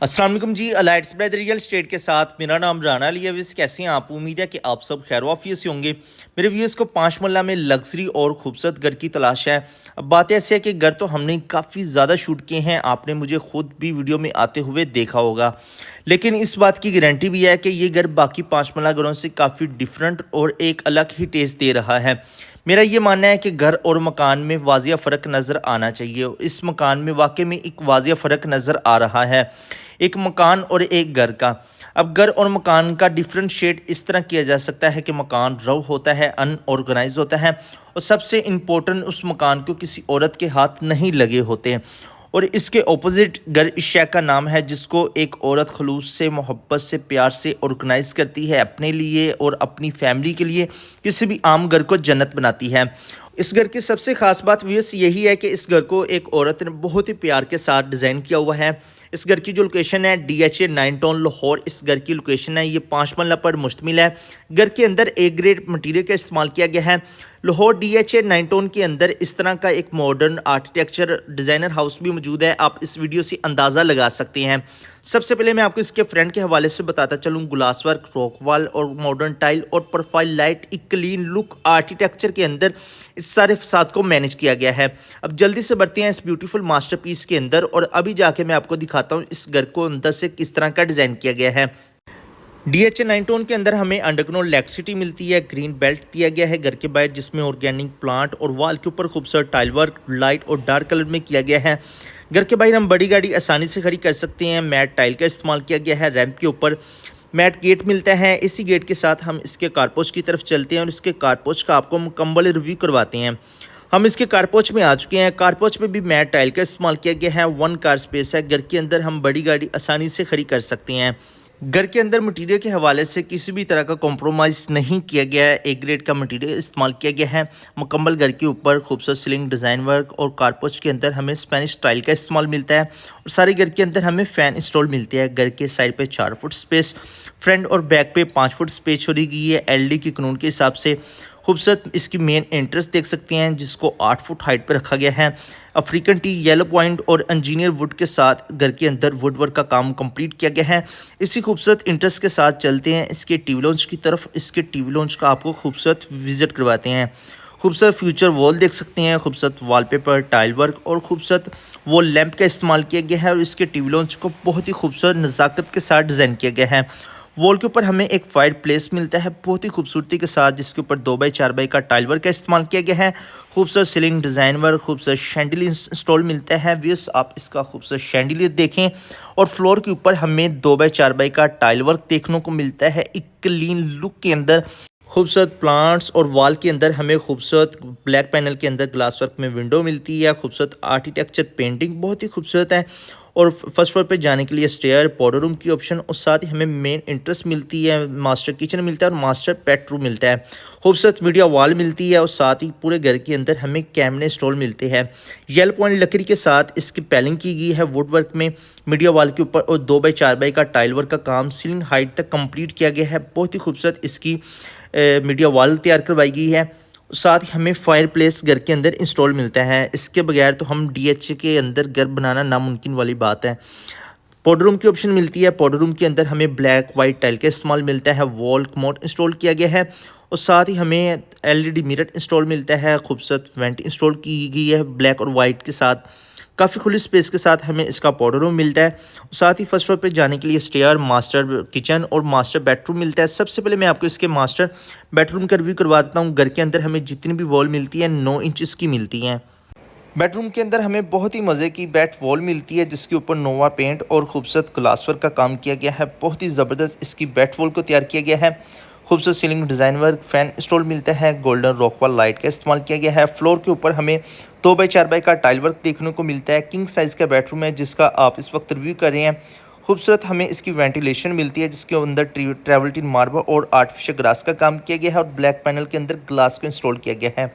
अस्सलाम वालेकुम जी। अलाइट्स brother real estate के साथ मेरा नाम राना अली अवीस। कैसे हैं आप? उम्मीद है कि आप सब खैर वाफियत से होंगे। मेरे व्यूअर्स को पाँच मरला में लग्जरी और खूबसूरत घर की तलाश है। अब बात ऐसी है कि घर तो हमने काफ़ी ज़्यादा शूट किए हैं, आपने मुझे खुद भी वीडियो में आते हुए देखा होगा, लेकिन इस बात की गारंटी भी है कि ये घर बाकी पाँच मरला घरों से काफ़ी डिफरेंट और एक अलग ही टेस्ट दे रहा है। मेरा ये मानना है कि घर और मकान में वाजिया फ़र्क नज़र आना चाहिए। इस मकान में वाकई में एक वाजिया फ़र्क नज़र आ रहा है, एक मकान और एक घर का। अब घर और मकान का डिफ्रेंशिएट इस तरह किया जा सकता है कि मकान रव होता है, अनऑर्गेनाइज होता है, और सबसे इम्पोर्टेंट उस मकान को किसी औरत के हाथ नहीं लगे होते हैं। और इसके ऑपोजिट घर इस शय का नाम है जिसको एक औरत खलूस से, मोहब्बत से, प्यार से ऑर्गेनाइज करती है अपने लिए और अपनी फैमिली के लिए, किसी भी आम घर को जन्नत बनाती है। इस घर की सबसे ख़ास बात व्यूअर्स यही है कि इस घर को एक औरत ने बहुत ही प्यार के साथ डिज़ाइन किया हुआ है। इस घर की जो लोकेशन है DHA 9 टाउन लाहौर, इस घर की लोकेशन है, ये 5 मरला पर मुश्तमिल है। घर के अंदर ए ग्रेड मटीरियल का इस्तेमाल किया गया है। लाहौर DHA 9 टाउन के अंदर इस तरह का एक मॉडर्न आर्किटेक्चर डिज़ाइनर हाउस भी मौजूद है, आप इस वीडियो से अंदाज़ा लगा सकते हैं। सबसे पहले मैं आपको इसके फ्रंट के हवाले से बताता चलूँ। ग्लास वर्क, रॉक वॉल और मॉडर्न टाइल और प्रोफाइल लाइट, एक क्लीन लुक आर्किटेक्चर के अंदर इस सारे फसाद को मैनेज किया गया है। अब जल्दी से बढ़ते हैं इस ब्यूटीफुल मास्टरपीस के अंदर, और अभी जाके मैं आपको दिखाता हूँ इस घर को अंदर से किस तरह का डिज़ाइन किया गया है। DHA 9 टाउन के अंदर हमें अंडरग्राउंड इलेक्ट्रिसिटी मिलती है। ग्रीन बेल्ट दिया गया है घर के बाहर, जिसमें ऑर्गेनिक प्लांट और वॉल के ऊपर खूबसूरत टाइल वर्क लाइट और डार्क कलर में किया गया है। घर के बाहर हम बड़ी गाड़ी आसानी से खड़ी कर सकते हैं। मैट टाइल का इस्तेमाल किया गया है। रैंप के ऊपर मैट गेट मिलता है। इसी गेट के साथ हम इसके कारपोच की तरफ चलते हैं और इसके कारपोच का आपको मुकम्मल रिव्यू करवाते हैं। हम इसके कारपोच में आ चुके हैं। कारपोच में भी मैट टाइल का इस्तेमाल किया गया है। वन कार स्पेस है। घर के अंदर हम बड़ी गाड़ी आसानी से खड़ी कर सकते हैं। घर के अंदर मटेरियल के हवाले से किसी भी तरह का कॉम्प्रोमाइज़ नहीं किया गया है। ए ग्रेड का मटेरियल इस्तेमाल किया गया है। मुकम्मल घर के ऊपर खूबसूरत सीलिंग डिज़ाइन वर्क और कारपोच के अंदर हमें स्पेनिश स्टाइल का इस्तेमाल मिलता है। और सारे घर के अंदर हमें फ़ैन इंस्टॉल मिलते हैं। घर के साइड पे 4 फुट स्पेस, फ्रंट और बैक पे 5 फुट स्पेस छोड़ी गई है LD की कानून के हिसाब से। खूबसूरत इसकी मेन एंट्रेंस देख सकते हैं जिसको 8 फुट हाइट पर रखा गया है। अफ्रीकन टी, येलो पॉइंट और इंजीनियर वुड के साथ घर के अंदर वुड वर्क का काम कंप्लीट किया गया है। इसी खूबसूरत इंट्रेंस के साथ चलते हैं इसके टीवी लॉन्च की तरफ। इसके टीवी लॉन्च का आपको खूबसूरत विजिट करवाते हैं। खूबसूरत फ्यूचर वॉल देख सकते हैं, खूबसूरत वॉलपेपर, टाइल वर्क और खूबसूरत वॉल लैंप का इस्तेमाल किया गया है। और इसके टीवी लॉन्च को बहुत ही खूबसूरत नज़ाकत के साथ डिज़ाइन किया गया है। वॉल के ऊपर हमें एक फायर प्लेस मिलता है बहुत ही खूबसूरती के साथ, जिसके ऊपर 2x4 का टाइल वर्क का इस्तेमाल किया गया है। खूबसूरत सीलिंग डिज़ाइन वर्क, खूबसूरत शैंडिलियर इंस्टॉल मिलता है। व्यूअर्स आप इसका खूबसूरत शैंडिलियर देखें, और फ्लोर के ऊपर हमें 2x4 का टाइल वर्क देखने को मिलता है एक क्लीन लुक के अंदर। खूबसूरत प्लांट्स और वॉल के अंदर हमें खूबसूरत ब्लैक पैनल के अंदर ग्लास वर्क में विंडो मिलती है। खूबसूरत आर्किटेक्चर पेंटिंग बहुत ही खूबसूरत है। और फर्स्ट फ्लोर पे जाने के लिए स्टेयर, पाउडर रूम की ऑप्शन, और साथ ही हमें मेन इंट्रेंस मिलती है, मास्टर किचन मिलता है और मास्टर बेडरूम मिलता है। खूबसूरत मीडिया वॉल मिलती है और साथ ही पूरे घर के अंदर हमें कैमरे स्टॉल मिलते हैं। येलो पॉइंट लकड़ी के साथ इसकी पैलिंग की गई है वुड वर्क में मीडिया वॉल के ऊपर, और 2x4 का टाइल वर्क का काम सीलिंग हाइट तक कंप्लीट किया गया है। बहुत ही खूबसूरत इसकी मीडिया वॉल तैयार करवाई गई है। साथ ही हमें फायर प्लेस घर के अंदर इंस्टॉल मिलता है। इसके बगैर तो हम DHA के अंदर घर बनाना नामुमकिन वाली बात है। पाउडर रूम की ऑप्शन मिलती है। पाउडर रूम के अंदर हमें ब्लैक वाइट टाइल का इस्तेमाल मिलता है। वॉल कमोड इंस्टॉल किया गया है और साथ ही हमें LED मिरर इंस्टॉल मिलता है। खूबसूरत वेंट इंस्टॉल की गई है ब्लैक और वाइट के साथ। काफ़ी खुली स्पेस के साथ हमें इसका पाउडर रूम मिलता है। साथ ही फर्स्ट फ्लोर पे जाने के लिए स्टेयर, मास्टर किचन और मास्टर बेडरूम मिलता है। सबसे पहले मैं आपको इसके मास्टर बेडरूम का रिव्यू करवा देता हूँ। घर के अंदर हमें जितनी भी वॉल मिलती है 9 इंच की मिलती हैं। बेडरूम के अंदर हमें बहुत ही मज़े की बेड वॉल मिलती है जिसके ऊपर नोवा पेंट और खूबसूरत ग्लास वर्क का काम किया गया है। बहुत ही ज़बरदस्त इसकी बेड वॉल को तैयार किया गया है। खूबसूरत ceiling design work, fan install मिलता है। गोल्डन रॉकवॉल लाइट का इस्तेमाल किया गया है। फ्लोर के ऊपर हमें 2x4 का टाइल वर्क देखने को मिलता है। किंग साइज़ का बेडरूम है जिसका आप इस वक्त रिव्यू कर रहे हैं। खूबसूरत हमें इसकी वेंटिलेशन मिलती है जिसके अंदर ट्रैवल्टीन मार्बल और आर्टिफिशियल ग्रास का काम किया गया है, और ब्लैक पैनल के अंदर ग्लास को इंस्टॉल किया गया है।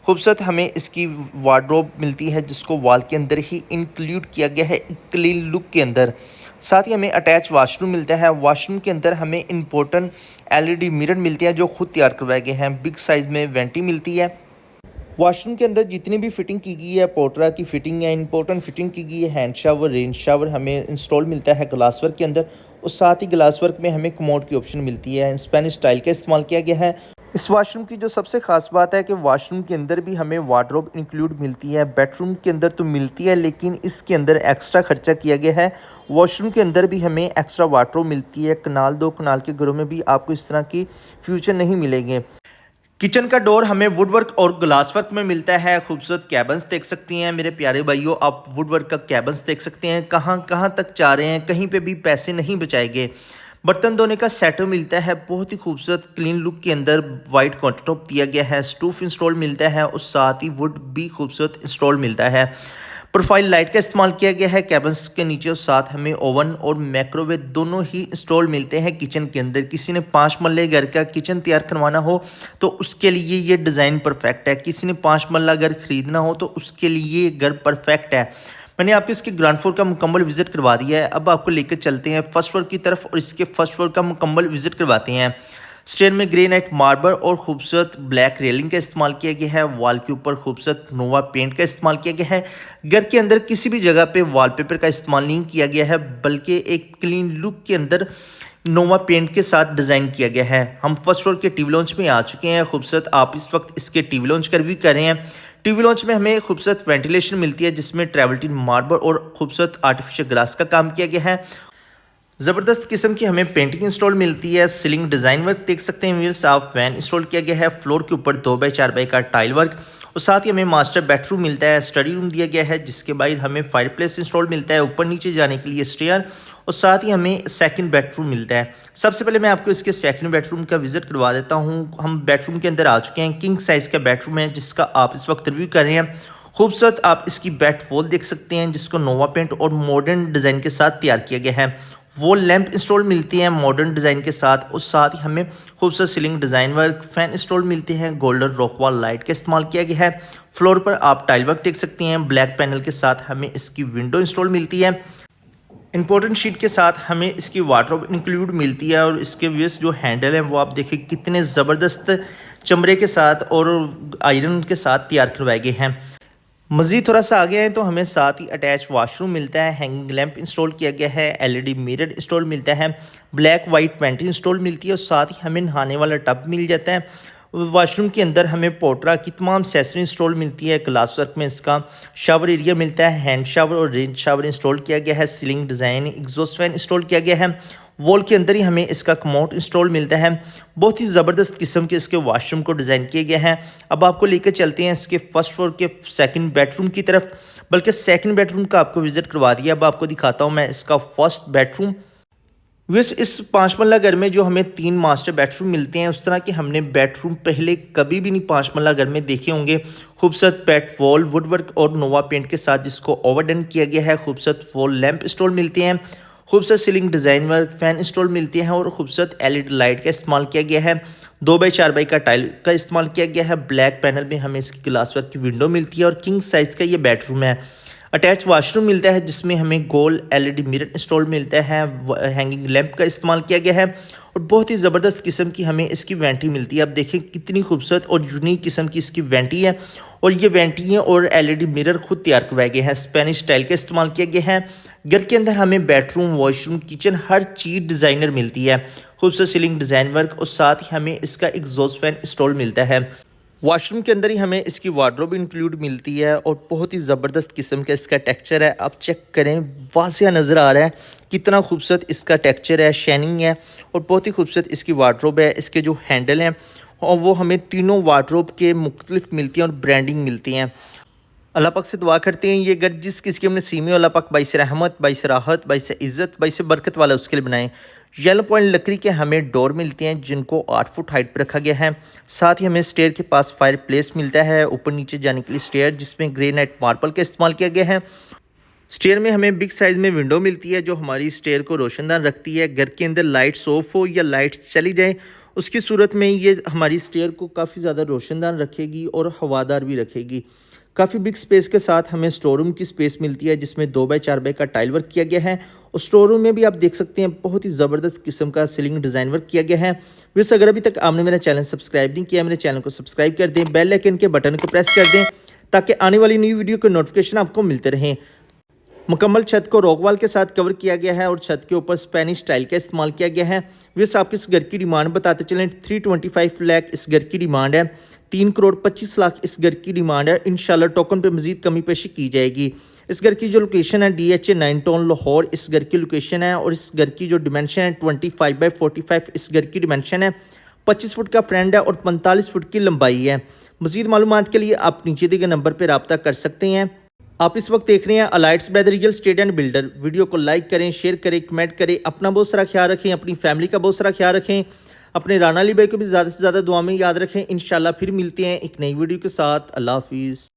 खूबसूरत हमें इसकी वार्डरोब मिलती है जिसको वॉल के अंदर ही इंक्लूड किया गया है क्लीन लुक के अंदर। साथ ही हमें अटैच वाशरूम मिलता है। वाशरूम के अंदर हमें इम्पोर्टेंट LED मिरर मिलते हैं जो खुद तैयार करवाए गए हैं। बिग साइज़ में वेंटी मिलती है। वॉशरूम के अंदर जितनी भी फिटिंग की गई है पोर्ट्रा की फिटिंग है, इंपॉर्टेंट फिटिंग की गई है। हैंड शावर, रेन शावर हमें इंस्टॉल मिलता है ग्लास वर्क के अंदर, और साथ ही ग्लास वर्क में हमें कमोड की ऑप्शन मिलती है। स्पेनिश स्टाइल का इस्तेमाल किया गया है। इस वॉशरूम की जो सबसे खास बात है कि वॉशरूम के अंदर भी हमें वार्डरोब इंक्लूड मिलती है। बेडरूम के अंदर तो मिलती है, लेकिन इसके अंदर एक्स्ट्रा खर्चा किया गया है। वॉशरूम के अंदर भी हमें एक्स्ट्रा वार्डरोब मिलती है। कनाल दो कनाल के घरों में भी आपको इस तरह की फ्यूचर नहीं मिलेंगे। किचन का डोर हमें वुडवर्क और ग्लास वर्क में मिलता है। खूबसूरत कैबन्स देख सकती हैं मेरे प्यारे भाइयों, आप वुडवर्क का कैबन्स देख सकते हैं। कहाँ कहाँ तक जा रहे हैं, कहीं पे भी पैसे नहीं बचाएंगे। बर्तन धोने का सेट मिलता है, बहुत ही खूबसूरत क्लीन लुक के अंदर वाइट काउंटरटॉप दिया गया है। स्टूफ इंस्टॉल मिलता है और साथ ही वुड भी खूबसूरत इंस्टॉल मिलता है। प्रोफाइल लाइट का इस्तेमाल किया गया है कैबिन्स के नीचे, और साथ हमें ओवन और माइक्रोवेव दोनों ही इंस्टॉल मिलते हैं किचन के अंदर। किसी ने 5 मरले घर का किचन तैयार करवाना हो तो उसके लिए ये डिज़ाइन परफेक्ट है। किसी ने 5 मरला घर खरीदना हो तो उसके लिए घर परफेक्ट है। मैंने आपको इसके ग्राउंड फ्लोर का मुकम्मल विजिट करवा दिया है। अब आपको लेकर चलते हैं फर्स्ट फ्लोर की तरफ और इसके फर्स्ट फ्लोर का मुकम्मल विजिट करवाते हैं। स्टेयर में ग्रेनाइट मार्बल और खूबसूरत ब्लैक रेलिंग का इस्तेमाल किया गया है। वॉल के ऊपर खूबसूरत नोवा पेंट का इस्तेमाल किया गया है। घर के अंदर किसी भी जगह पे वॉलपेपर का इस्तेमाल नहीं किया गया है, बल्कि एक क्लीन लुक के अंदर नोवा पेंट के साथ डिज़ाइन किया गया है। हम फर्स्ट फ्लोर के टीवी लॉन्च में आ चुके हैं। खूबसूरत आप इस वक्त इसके टीवी लॉन्च का रिव्यू कर रहे हैं। टीवी लॉन्च में हमें खूबसूरत वेंटिलेशन मिलती है, जिसमें ट्रेवल्टीन मार्बल और खूबसूरत आर्टिफिशियल ग्लास का काम किया गया है। ज़बरदस्त किस्म की हमें पेंटिंग इंस्टॉल मिलती है। सीलिंग डिज़ाइन वर्क देख सकते हैं व्यूअर्स आप। फैन इंस्टॉल किया गया है। फ्लोर के ऊपर 2x4 का टाइल वर्क, और साथ ही हमें मास्टर बेडरूम मिलता है। स्टडी रूम दिया गया है, जिसके बाद हमें फायरप्लेस इंस्टॉल मिलता है, ऊपर नीचे जाने के लिए स्टेयर, और साथ ही हमें सेकंड बेडरूम मिलता है। सबसे पहले मैं आपको इसके सेकंड बेडरूम का विजिट करवा देता हूँ। हम बेडरूम के अंदर आ चुके हैं। किंग साइज़ का बेडरूम है, जिसका आप इस वक्त रिव्यू कर रहे हैं। खूबसूरत आप इसकी बेड वॉल देख सकते हैं, जिसको नोवा पेंट और मॉडर्न डिज़ाइन के साथ तैयार किया गया है। वॉल लैंप इंस्टॉल मिलती हैं मॉडर्न डिज़ाइन के साथ, और साथ ही हमें खूबसूरत ceiling design work, fan install मिलते हैं। गोल्डन रॉकवॉल लाइट का इस्तेमाल किया गया है। फ्लोर पर आप टाइल वर्क देख सकते हैं। ब्लैक पैनल के साथ हमें इसकी विंडो इंस्टॉल मिलती है। इंपॉर्टेंट शीट के साथ हमें इसकी वार्डरोब इंक्लूड मिलती है, और इसके व्यूअर्स जो हैंडल हैं वो आप देखिए कितने ज़बरदस्त चमड़े के साथ और आयरन के साथ तैयार करवाए गए हैं। मज़ीद थोड़ा सा आगे आए तो हमें साथ ही अटैच वाशरूम मिलता है। हैंगिंग लैंप इंस्टॉल किया गया है। एलईडी मिरर इंस्टॉल मिलता है। ब्लैक वाइट वेंटी इंस्टॉल मिलती है, और साथ ही हमें नहाने वाला टब मिल जाता है। वाशरूम के अंदर हमें पोर्ट्रा की तमाम एक्सेसरी इंस्टॉल मिलती है। ग्लास वर्क में इसका शावर एरिया मिलता है। हैंड शावर और रेन शावर इंस्टॉल किया गया है। Ceiling design exhaust fan install किया गया है। वॉल के अंदर ही हमें इसका कमोड इंस्टॉल मिलता है। बहुत ही ज़बरदस्त किस्म के इसके वॉशरूम को डिज़ाइन किया गया है। अब आपको लेकर चलते हैं इसके फर्स्ट फ्लोर के सेकंड बेडरूम की तरफ, बल्कि सेकंड बेडरूम का आपको विजिट करवा दिया। अब आपको दिखाता हूँ मैं इसका फर्स्ट बेडरूम। वैसे इस 5 मरला घर में जो हमें 3 मास्टर बेडरूम मिलते हैं, उस तरह के हमने बेडरूम पहले कभी भी नहीं 5 मरला घर में देखे होंगे। खूबसूरत पेट वॉल वुडवर्क और नोवा पेंट के साथ, जिसको ओवरडन किया गया है। खूबसूरत वॉल लैंप इंस्टॉल मिलते हैं। खूबसूरत ceiling design work, fan install मिलते हैं, और खूबसूरत एलईडी लाइट का इस्तेमाल किया गया है। 2x4 का टाइल का इस्तेमाल किया गया है। ब्लैक पैनल में हमें इसकी ग्लास वर्क की विंडो मिलती है, और किंग साइज़ का ये बेडरूम है। अटैच वाशरूम मिलता है, जिसमें हमें गोल एलईडी मिरर इंस्टॉल मिलता है। हैंगिंग लैंप का इस्तेमाल किया गया है, और बहुत ही ज़बरदस्त किस्म की हमें इसकी वेंटी मिलती है। अब देखें कितनी खूबसूरत और यूनिक किस्म की इसकी वेंटी है, और ये वेंटी और एलईडी मिरर खुद तैयार करवाए गए हैं। स्पेनिश स्टाइल का इस्तेमाल किया गया है। घर के अंदर हमें बेडरूम, वॉशरूम, किचन हर चीज़ डिज़ाइनर मिलती है। खूबसूरत सीलिंग डिज़ाइन वर्क, और साथ ही हमें इसका एग्जॉस्ट फैन इंस्टॉल मिलता है। वॉशरूम के अंदर ही हमें इसकी वार्डरोब इंक्लूड मिलती है, और बहुत ही ज़बरदस्त किस्म का इसका टेक्सचर है। आप चेक करें, वाज़िया नज़र आ रहा है कितना खूबसूरत इसका टेक्सचर है, शाइनिंग है, और बहुत ही खूबसूरत इसकी वार्डरोब है। इसके जो हैंडल हैं और वो हमें तीनों वार्डरोब के मुख्तलिफ मिलती हैं और ब्रांडिंग मिलती हैं। अल्लाह पाक से दुआ करते हैं ये घर जिस किसी के हमने सीमी अल्लाह पाक बाइस रहमत, बाइस राहत, बाइस इज़्ज़त, बाइस बरकत वाला उसके लिए बनाए। येलो पॉइंट लकड़ी के हमें डोर मिलते हैं, जिनको 8 फुट हाइट पर रखा गया है। साथ ही हमें स्टेयर के पास फायर प्लेस मिलता है, ऊपर नीचे जाने के लिए स्टेयर, जिसमें ग्रेनाइट मार्बल का इस्तेमाल किया गया है। स्टेयर में हमें बिग साइज़ में विंडो मिलती है, जो हमारी स्टेयर को रोशनदान रखती है। घर के अंदर लाइट्स ऑफ हो या लाइट्स चली जाए, उसकी सूरत में ये हमारी स्टेयर को काफ़ी ज़्यादा रोशनदान रखेगी और हवादार भी रखेगी। काफ़ी बिग स्पेस के साथ हमें स्टोर रूम की स्पेस मिलती है जिसमें 2x4 का टाइल वर्क किया गया है और स्टोर रूम में भी आप देख सकते हैं बहुत ही ज़बरदस्त किस्म का सीलिंग डिज़ाइन वर्क किया गया है। वैसे अगर अभी तक आपने मेरा चैनल सब्सक्राइब नहीं किया, मेरे चैनल को सब्सक्राइब कर दें, बेल आइकन के बटन को प्रेस कर दें ताकि आने वाली न्यू वीडियो के नोटिफिकेशन आपको मिलते रहें। मुकम्मल छत को रॉक वॉल के साथ कवर किया गया है और छत के ऊपर स्पेनिश टाइल का इस्तेमाल किया गया है। वैसे आपको इस घर की डिमांड बताते चलें, 325 लाख इस घर की डिमांड है, 3 करोड़ 25 लाख इस घर की डिमांड है। इंशाल्लाह टोकन पे मजीद कमी पेशी की जाएगी। इस घर की जो लोकेशन है DHA 9 टाउन लाहौर इस घर की लोकेशन है और इस घर की जो डिमेंशन है 25x45 इस घर की डिमेंशन है। 25 फुट का फ्रंट है और 45 फुट की लंबाई है। मजीद मालूमात के लिए आप नीचे दिए गए नंबर पर रब्ता कर सकते हैं। आप इस वक्त देख रहे हैं अलाइट्स by the real estate and builder. Video को लाइक करें, शेयर करें, कमेंट करें। अपना बहुत सारा ख्याल रखें, अपनी फैमिली का बहुत सारा ख्याल रखें। अपने राना अली भाई को भी ज़्यादा से ज़्यादा दुआ में याद रखें। इंशाल्लाह फिर मिलते हैं एक नई वीडियो के साथ। अल्लाह हाफिज़।